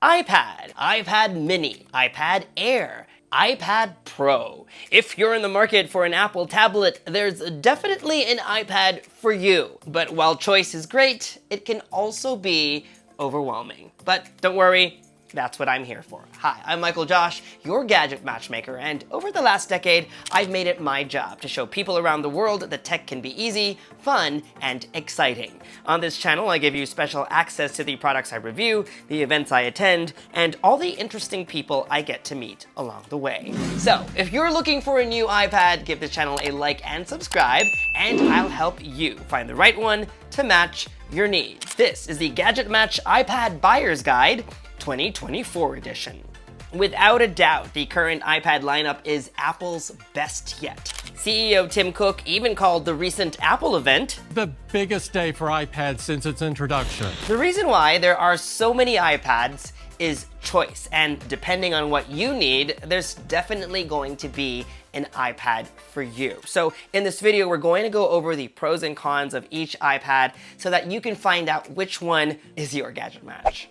iPad, iPad mini, iPad Air, iPad Pro. If you're in the market for an Apple tablet, there's definitely an iPad for you. But while choice is great, it can also be overwhelming. But don't worry, that's what I'm here for. Hi, I'm MICHAELJOSH, your gadget matchmaker, and over the last decade, I've made it my job to show people around the world that tech can be easy, fun, and exciting. On this channel, I give you special access to the products I review, the events I attend, and all the interesting people I get to meet along the way. So, if you're looking for a new iPad, give this channel a like and subscribe, and I'll help you find the right one to match your needs. This is the GadgetMatch iPad Buyer's Guide 2024 edition. Without a doubt, the current iPad lineup is Apple's best yet. CEO Tim Cook even called the recent Apple event the biggest day for iPads since its introduction. The reason why there are so many iPads is choice, and depending on what you need, there's definitely going to be an iPad for you. So in this video, we're going to go over the pros and cons of each iPad so that you can find out which one is your gadget match.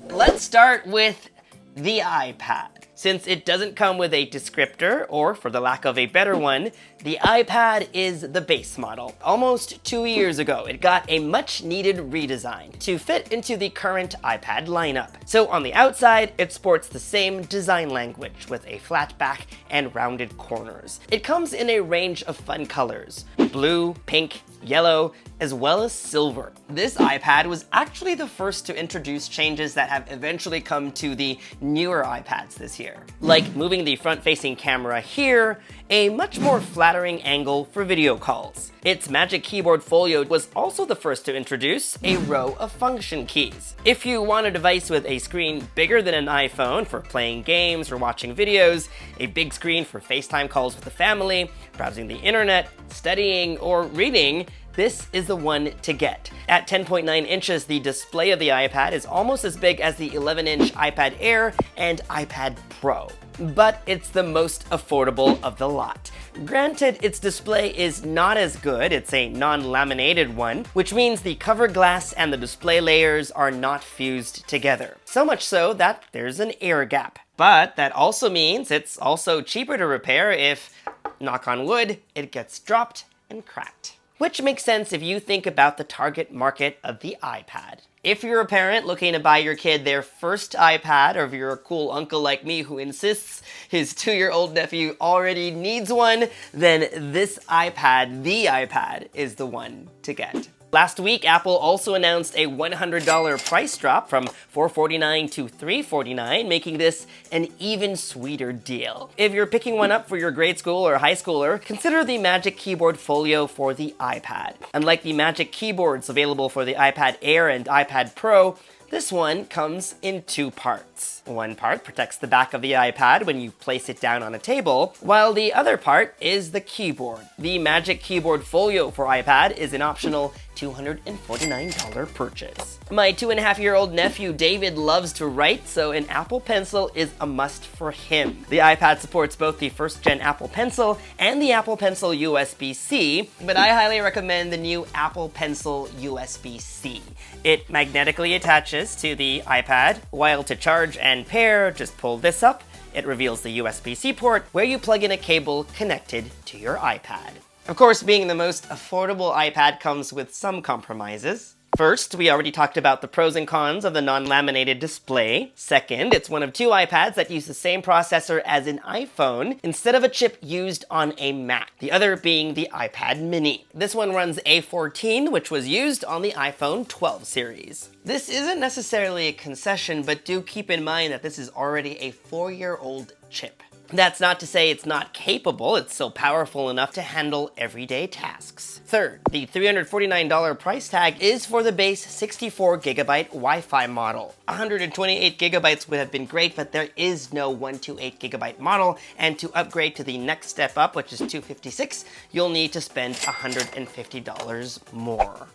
Let's start with the iPad. Since it doesn't come with a descriptor, or for the lack of a better one, the iPad is the base model. Almost 2 years ago, it got a much needed redesign to fit into the current iPad lineup. So on the outside, it sports the same design language with a flat back and rounded corners. It comes in a range of fun colors: blue, pink, yellow, as well as silver. This iPad was actually the first to introduce changes that have eventually come to the newer iPads this year, like moving the front-facing camera here, a much more flattering angle for video calls. Its Magic Keyboard Folio was also the first to introduce a row of function keys. If you want a device with a screen bigger than an iPhone for playing games or watching videos, a big screen for FaceTime calls with the family, browsing the internet, studying, or reading, this is the one to get. At 10.9 inches, the display of the iPad is almost as big as the 11-inch iPad Air and iPad Pro, but it's the most affordable of the lot. Granted, its display is not as good, it's a non-laminated one, which means the cover glass and the display layers are not fused together. So much so that there's an air gap. But that also means it's also cheaper to repair if, knock on wood, it gets dropped and cracked. Which makes sense if you think about the target market of the iPad. If you're a parent looking to buy your kid their first iPad, or if you're a cool uncle like me who insists his 2-year-old nephew already needs one, then this iPad, the iPad, is the one to get. Last week, Apple also announced a $100 price drop from $449 to $349, making this an even sweeter deal. If you're picking one up for your grade school or high schooler, consider the Magic Keyboard Folio for the iPad. Unlike the Magic Keyboards available for the iPad Air and iPad Pro, this one comes in 2 parts. One part protects the back of the iPad when you place it down on a table, while the other part is the keyboard. The Magic Keyboard Folio for iPad is an optional $249 purchase. My 2.5-year-old nephew David loves to write, so an Apple Pencil is a must for him. The iPad supports both the first-gen Apple Pencil and the Apple Pencil USB-C, but I highly recommend the new Apple Pencil USB-C. It magnetically attaches to the iPad, while to charge and pair, just pull this up. It reveals the USB-C port where you plug in a cable connected to your iPad. Of course, being the most affordable iPad comes with some compromises. First, we already talked about the pros and cons of the non-laminated display. Second, it's one of 2 iPads that use the same processor as an iPhone instead of a chip used on a Mac, the other being the iPad mini. This one runs A14, which was used on the iPhone 12 series. This isn't necessarily a concession, but do keep in mind that this is already a 4-year-old chip. That's not to say it's not capable, it's still powerful enough to handle everyday tasks. Third, the $349 price tag is for the base 64GB Wi-Fi model. 128GB would have been great, but there is no 128GB model, and to upgrade to the next step up, which is 256, you'll need to spend $150 more.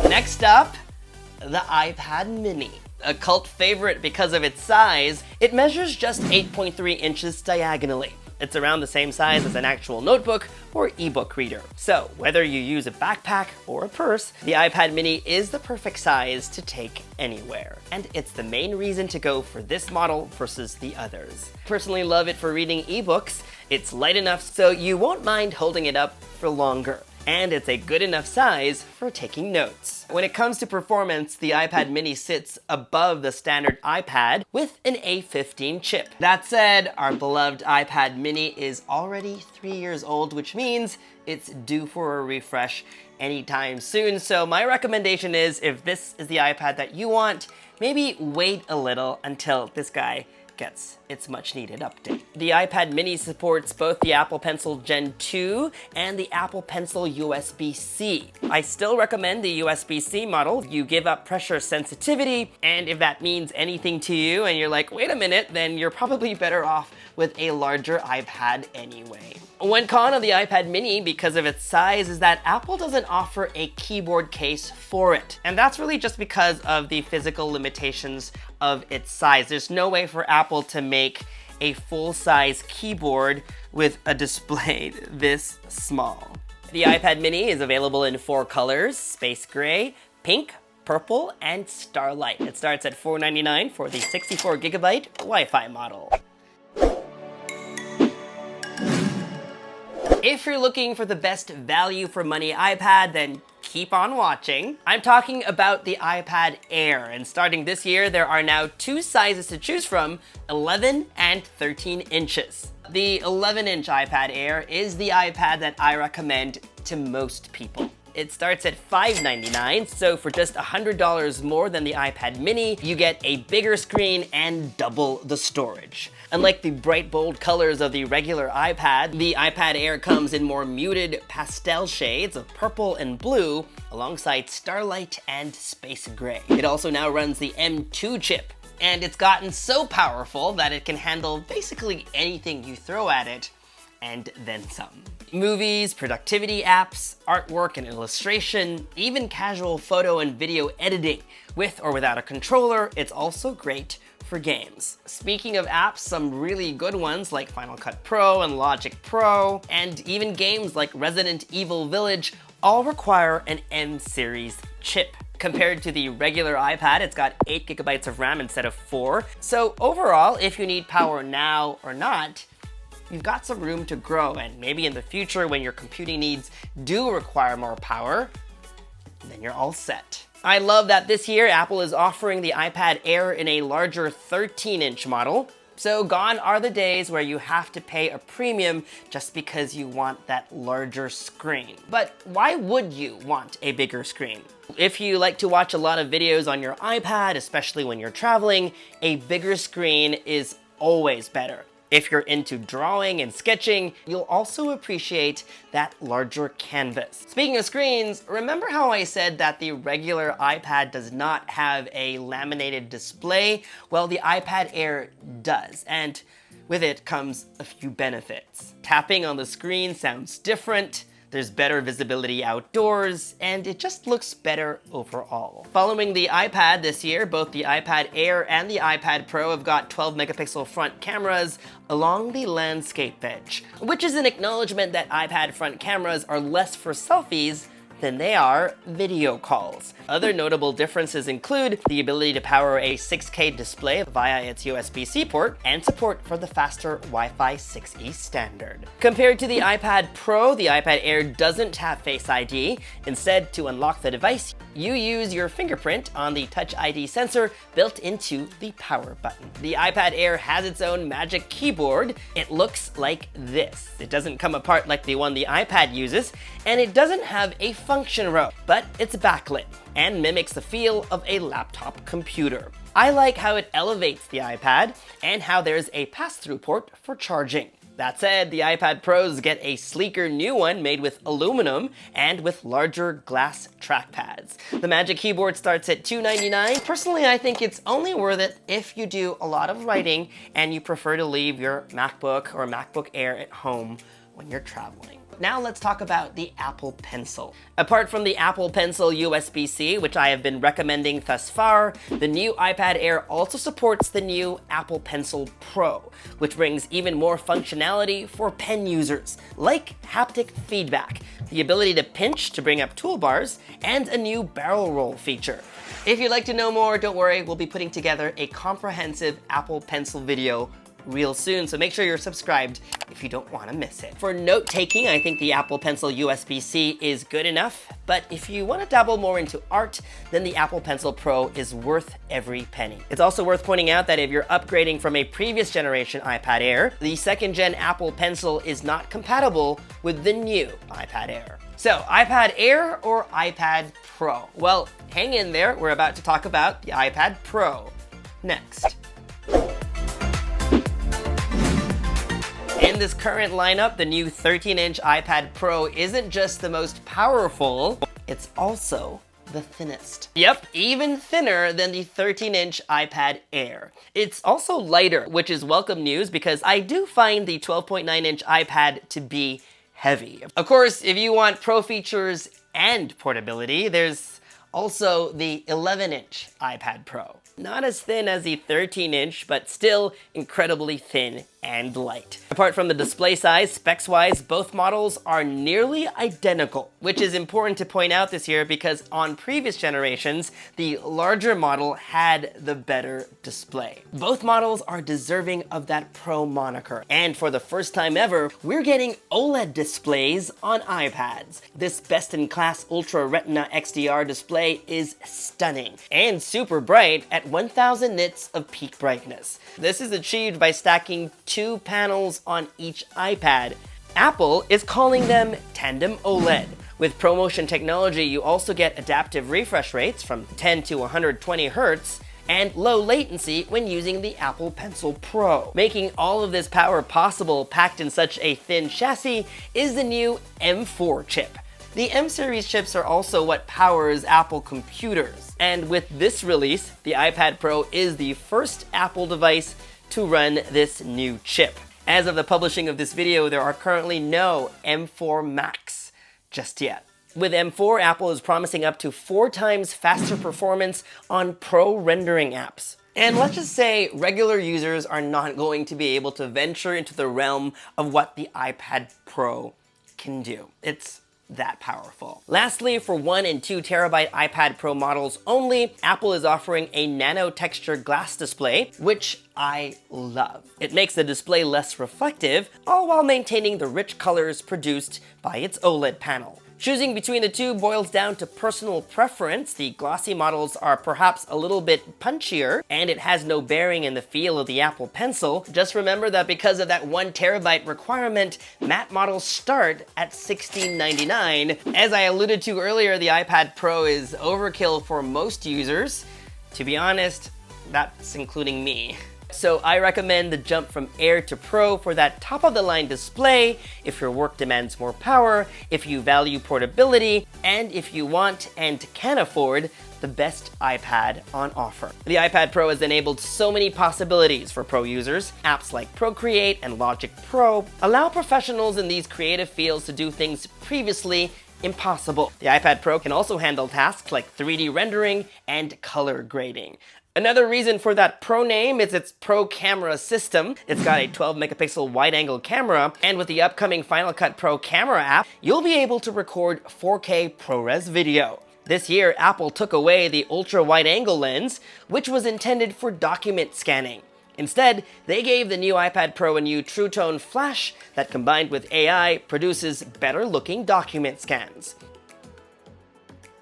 Next up, the iPad mini. A cult favorite because of its size, it measures just 8.3 inches diagonally. It's around the same size as an actual notebook or ebook reader. So whether you use a backpack or a purse, the iPad mini is the perfect size to take anywhere. And it's the main reason to go for this model versus the others. Personally love it for reading ebooks. It's light enough so you won't mind holding it up for longer. And it's a good enough size for taking notes. When it comes to performance, the iPad mini sits above the standard iPad with an A15 chip. That said, our beloved iPad mini is already 3 years old, which means it's due for a refresh anytime soon. So my recommendation is, if this is the iPad that you want, maybe wait a little until this guy gets its much needed update. The iPad mini supports both the Apple Pencil Gen 2 and the Apple Pencil USB-C. I still recommend the USB-C model. You give up pressure sensitivity, and if that means anything to you and you're like, wait a minute, then you're probably better off with a larger iPad anyway. One con of the iPad mini, because of its size, is that Apple doesn't offer a keyboard case for it. And that's really just because of the physical limitations of its size. There's no way for Apple to make a full-size keyboard with a display this small. The iPad mini is available in 4 colors: space gray, pink, purple, and starlight. It starts at $499 for the 64GB Wi-Fi model. If you're looking for the best value for money iPad, then keep on watching. I'm talking about the iPad Air, and starting this year, there are now 2 sizes to choose from, 11 and 13 inches. The 11-inch iPad Air is the iPad that I recommend to most people. It starts at $599, so for just $100 more than the iPad mini, you get a bigger screen and double the storage. Unlike the bright, bold colors of the regular iPad, the iPad Air comes in more muted pastel shades of purple and blue, alongside starlight and space gray. It also now runs the M2 chip, and it's gotten so powerful that it can handle basically anything you throw at it, and then some. Movies, productivity apps, artwork and illustration, even casual photo and video editing. With or without a controller, it's also great for games. Speaking of apps, some really good ones like Final Cut Pro and Logic Pro, and even games like Resident Evil Village all require an M-series chip. Compared to the regular iPad, it's got 8GB of RAM instead of 4. So overall, if you need power now or not, you've got some room to grow, and maybe in the future when your computing needs do require more power, then you're all set. I love that this year Apple is offering the iPad Air in a larger 13-inch model. So gone are the days where you have to pay a premium just because you want that larger screen. But why would you want a bigger screen? If you like to watch a lot of videos on your iPad, especially when you're traveling, a bigger screen is always better. If you're into drawing and sketching, you'll also appreciate that larger canvas. Speaking of screens, remember how I said that the regular iPad does not have a laminated display? Well, the iPad Air does, and with it comes a few benefits. Tapping on the screen sounds different, there's better visibility outdoors, and it just looks better overall. Following the iPad this year, both the iPad Air and the iPad Pro have got 12-megapixel front cameras along the landscape edge, which is an acknowledgement that iPad front cameras are less for selfies than they are video calls. Other notable differences include the ability to power a 6K display via its USB-C port and support for the faster Wi-Fi 6E standard. Compared to the iPad Pro, the iPad Air doesn't have Face ID. Instead, to unlock the device, you use your fingerprint on the Touch ID sensor built into the power button. The iPad Air has its own Magic Keyboard. It looks like this. It doesn't come apart like the one the iPad uses, and it doesn't have a function row, but it's backlit and mimics the feel of a laptop computer. I like how it elevates the iPad and how there's a pass-through port for charging. That said, the iPad Pros get a sleeker new one made with aluminum and with larger glass trackpads. The Magic Keyboard starts at $299. Personally, I think it's only worth it if you do a lot of writing and you prefer to leave your MacBook or MacBook Air at home when you're traveling. now let's talk about the Apple Pencil. Apart from the Apple Pencil USB-C, which I have been recommending thus far, the new iPad Air also supports the new Apple Pencil Pro, which brings even more functionality for pen users, like haptic feedback, the ability to pinch to bring up toolbars, and a new barrel roll feature. If you'd like to know more, don't worry, we'll be putting together a comprehensive Apple Pencil video real soon, so make sure you're subscribed if you don't want to miss it. For note-taking, I think the Apple Pencil USB-C is good enough, but if you want to dabble more into art, then the Apple Pencil Pro is worth every penny. It's also worth pointing out that if you're upgrading from a previous generation iPad Air, the second gen Apple Pencil is not compatible with the new iPad Air. So, iPad Air or iPad Pro? Well, hang in there, we're about to talk about the iPad Pro next. In this current lineup, the new 13-inch iPad Pro isn't just the most powerful, it's also the thinnest. Yep, even thinner than the 13-inch iPad Air. It's also lighter, which is welcome news because I do find the 12.9-inch iPad to be heavy. Of course, if you want Pro features and portability, there's also the 11-inch iPad Pro. Not as thin as the 13-inch, but still incredibly thin and light. Apart from the display size, specs-wise, both models are nearly identical, which is important to point out this year because on previous generations, the larger model had the better display. Both models are deserving of that Pro moniker, and for the first time ever, we're getting OLED displays on iPads. This best-in-class Ultra Retina XDR display is stunning and super bright at 1000 nits of peak brightness. This is achieved by stacking 2 panels on each iPad. Apple is calling them Tandem OLED. With ProMotion technology, you also get adaptive refresh rates from 10 to 120 Hz and low latency when using the Apple Pencil Pro. Making all of this power possible packed in such a thin chassis is the new M4 chip. The M-series chips are also what powers Apple computers. And with this release, the iPad Pro is the first Apple device to run this new chip. As of the publishing of this video, there are currently no M4 Max just yet. With M4, Apple is promising up to 4 times faster performance on pro rendering apps. And let's just say regular users are not going to be able to venture into the realm of what the iPad Pro can do. It's that powerful. Lastly, for 1 and 2 terabyte iPad Pro models only, Apple is offering a nano texture glass display, which I love. It makes the display less reflective, all while maintaining the rich colors produced by its OLED panel. Choosing between the two boils down to personal preference. The glossy models are perhaps a little bit punchier, and it has no bearing in the feel of the Apple Pencil. Just remember that because of that 1 terabyte requirement, matte models start at $16.99. As I alluded to earlier, the iPad Pro is overkill for most users. To be honest, that's including me. So I recommend the jump from Air to Pro for that top-of-the-line display if your work demands more power, if you value portability, and if you want and can afford the best iPad on offer. The iPad Pro has enabled so many possibilities for pro users. Apps like Procreate and Logic Pro allow professionals in these creative fields to do things previously impossible. The iPad Pro can also handle tasks like 3D rendering and color grading. Another reason for that Pro name is its Pro camera system. It's got a 12 megapixel wide-angle camera, and with the upcoming Final Cut Pro camera app, you'll be able to record 4K ProRes video. This year, Apple took away the ultra wide-angle lens, which was intended for document scanning. Instead, they gave the new iPad Pro a new True Tone flash that, combined with AI, produces better-looking document scans.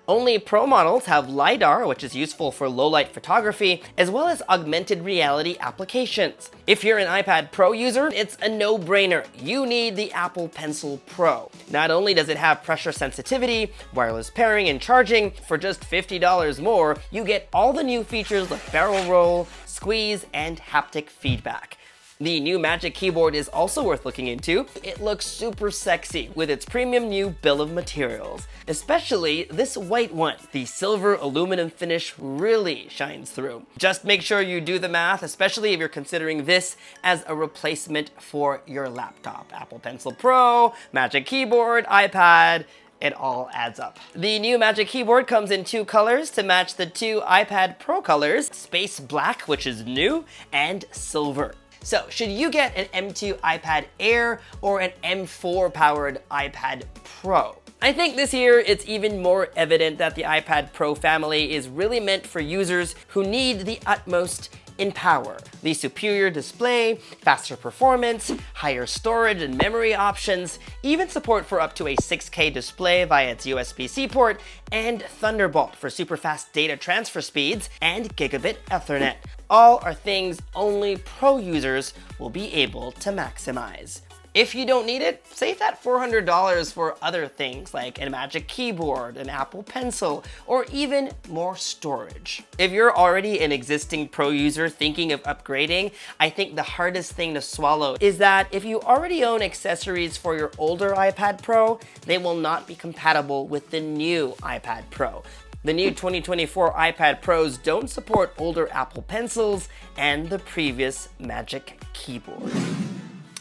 Only Pro models have LiDAR, which is useful for low-light photography, as well as augmented reality applications. If you're an iPad Pro user, it's a no-brainer. You need the Apple Pencil Pro. Not only does it have pressure sensitivity, wireless pairing, and charging, for just $50 more, you get all the new features like barrel roll, squeeze, and haptic feedback. The new Magic Keyboard is also worth looking into. It looks super sexy with its premium new bill of materials, especially this white one. The silver aluminum finish really shines through. Just make sure you do the math, especially if you're considering this as a replacement for your laptop. Apple Pencil Pro, Magic Keyboard, iPad, it all adds up. The new Magic Keyboard comes in 2 colors to match the 2 iPad Pro colors, Space Black, which is new, and Silver. So, should you get an M2 iPad Air or an M4 powered iPad Pro? I think this year it's even more evident that the iPad Pro family is really meant for users who need the utmost in power. The superior display, faster performance, higher storage and memory options, even support for up to a 6K display via its USB-C port, and Thunderbolt for super fast data transfer speeds, and Gigabit Ethernet. All are things only pro users will be able to maximize. If you don't need it, save that $400 for other things like a Magic Keyboard, an Apple Pencil, or even more storage. If you're already an existing Pro user thinking of upgrading, I think the hardest thing to swallow is that if you already own accessories for your older iPad Pro, they will not be compatible with the new iPad Pro. The new 2024 iPad Pros don't support older Apple Pencils and the previous Magic Keyboard.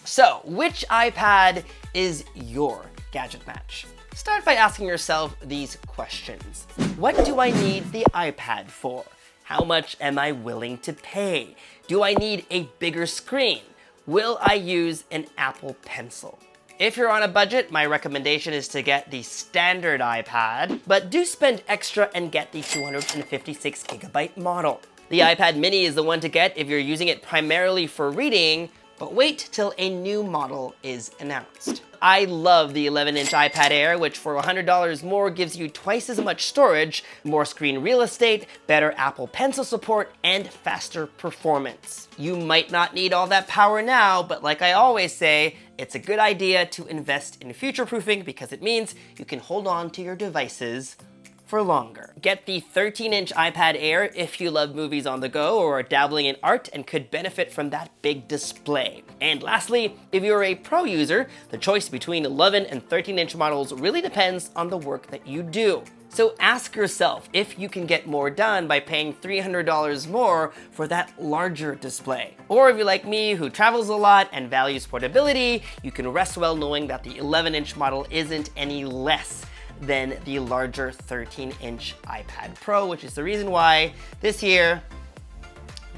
So, which iPad is your gadget match? Start by asking yourself these questions. What do I need the iPad for? How much am I willing to pay? Do I need a bigger screen? Will I use an Apple Pencil? If you're on a budget, my recommendation is to get the standard iPad, but do spend extra and get the 256GB model. The iPad mini is the one to get if you're using it primarily for reading, but wait till a new model is announced. I love the 11-inch iPad Air, which for $100 more gives you twice as much storage, more screen real estate, better Apple Pencil support, and faster performance. You might not need all that power now, but like I always say, it's a good idea to invest in future-proofing because it means you can hold on to your devices for longer. Get the 13-inch iPad Air if you love movies on the go or are dabbling in art and could benefit from that big display. And lastly, if you're a pro user, the choice between 11 and 13-inch models really depends on the work that you do. So ask yourself if you can get more done by paying $300 more for that larger display. Or if you're like me who travels a lot and values portability, you can rest well knowing that the 11-inch model isn't any less than the larger 13-inch iPad Pro, which is the reason why this year,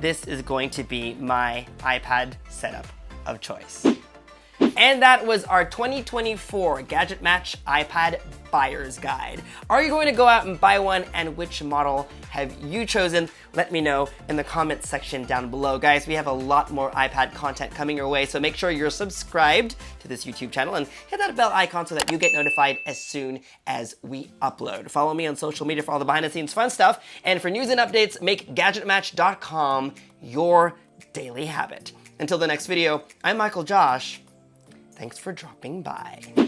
this is going to be my iPad setup of choice. And that was our 2024 Gadget Match iPad Buyer's Guide. Are you going to go out and buy one, and which model have you chosen? Let me know in the comments section down below. Guys, we have a lot more iPad content coming your way, so make sure you're subscribed to this YouTube channel and hit that bell icon so that you get notified as soon as we upload. Follow me on social media for all the behind-the-scenes fun stuff, and for news and updates, make GadgetMatch.com your daily habit. Until the next video, I'm MICHAELJOSH. Thanks for dropping by.